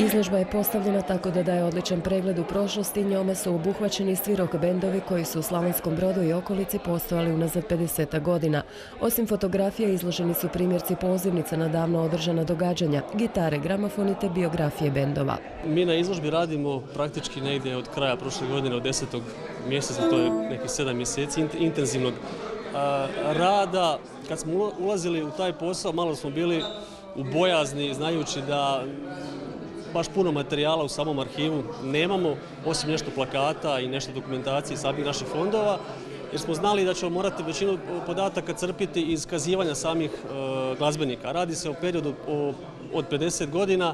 Izložba je postavljena tako da daje odličan pregled u prošlosti, njome su obuhvaćeni svi rock bendovi koji su u Slavonskom Brodu i okolici postojali unazad 50 godina. Osim fotografija izloženi su primjerci pozivnica na davno održana događanja, gitare, gramofoni te biografije bendova. Mi na izložbi radimo praktički negdje od kraja prošle godine, od 10. mjeseca, to je nekih 7 mjeseci intenzivnog rada. Kad smo ulazili u taj posao, malo smo bili u bojazni, znajući da baš puno materijala u samom arhivu nemamo, osim nešto plakata i nešto dokumentacije samih naših fondova, jer smo znali da ćemo morati većinu podataka crpiti iz kazivanja samih glazbenika. Radi se o periodu od 50 godina,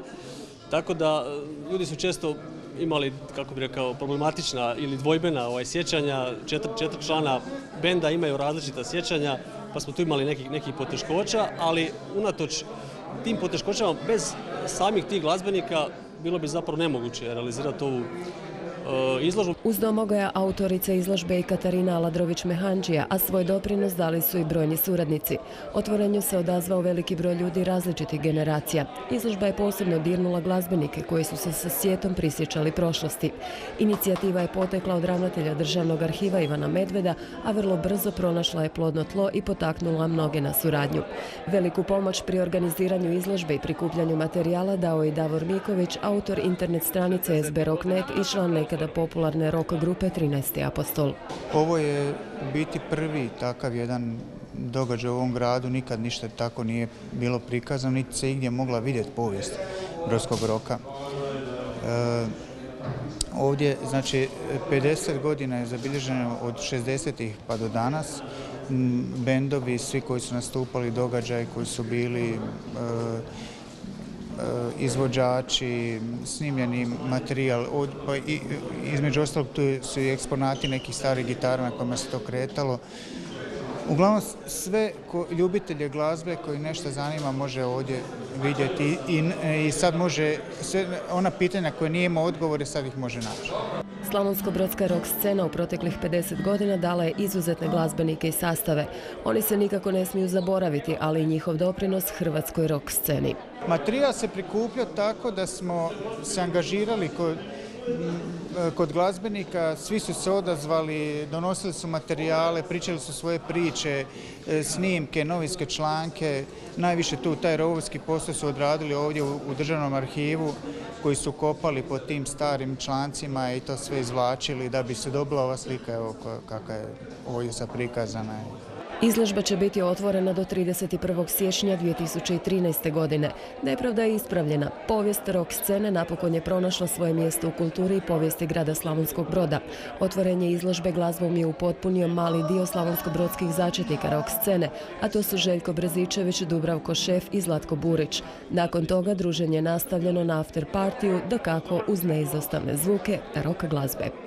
tako da ljudi su često imali, kako bih rekao, problematična ili dvojbena sjećanja. Četiri člana benda imaju različita sjećanja, pa smo tu imali nekih poteškoća, ali unatoč tim poteškoćama bez samih tih glazbenika bilo bi zapravo nemoguće realizirati ovu izložbu. Uz Domagoja autorica izložbe i Katarina Aladrović-Mehandžija, a svoj doprinos dali su i brojni suradnici. Otvorenju se odazvao veliki broj ljudi različitih generacija. Izložba je posebno dirnula glazbenike koji su se sa sjetom prisjećali prošlosti. Inicijativa je potekla od ravnatelja Državnog arhiva Ivana Medveda, a vrlo brzo pronašla je plodno tlo i potaknula mnoge na suradnju. Veliku pomoć pri organiziranju izložbe i prikupljanju materijala dao je Davor Miković, autor internet stranice SB.net i član nekada popularne rock grupe 13. apostol. Ovo je u biti prvi takav jedan događaj u ovom gradu, nikad ništa tako nije bilo prikazano, niti se igdje mogla vidjeti povijest brodskog roka. Ovdje, znači, 50 godina je zabilježeno od 60-ih pa do danas. Bendovi, svi koji su nastupali, događaji koji su bili izvođači, snimljeni materijal, između ostalog tu su i eksponati nekih starih gitara na kojima se to kretalo. Uglavnom sve ljubitelje glazbe koji nešto zanima može ovdje vidjeti i sad može, ona pitanja koje nije imao odgovore, sad ih može naći. Slavonsko-brodska rock scena u proteklih 50 godina dala je izuzetne glazbenike i sastave. Oni se nikako ne smiju zaboraviti, ali i njihov doprinos hrvatskoj rock sceni. Materijal se prikupljao tako da smo se angažirali kod glazbenika, svi su se odazvali, donosili su materijale, pričali su svoje priče, snimke, novinske članke. Najviše tu taj rovovski posao su odradili ovdje u Državnom arhivu, koji su kopali po tim starim člancima i to sve izvlačili da bi se dobila ova slika, evo kakva je ovdje sad prikazana. Izložba će biti otvorena do 31. siječnja 2013. godine. Nepravda je ispravljena. Povijest rock scene napokon je pronašla svoje mjesto u kulturi i povijesti grada Slavonskog Broda. Otvorenje izložbe glazbom je upotpunio mali dio slavonsko-brodskih začetnika rock scene, a to su Željko Brezičević, Dubravko Šef i Zlatko Burić. Nakon toga druženje je nastavljeno na after partiju, dakako uz neizostavne zvuke rock glazbe.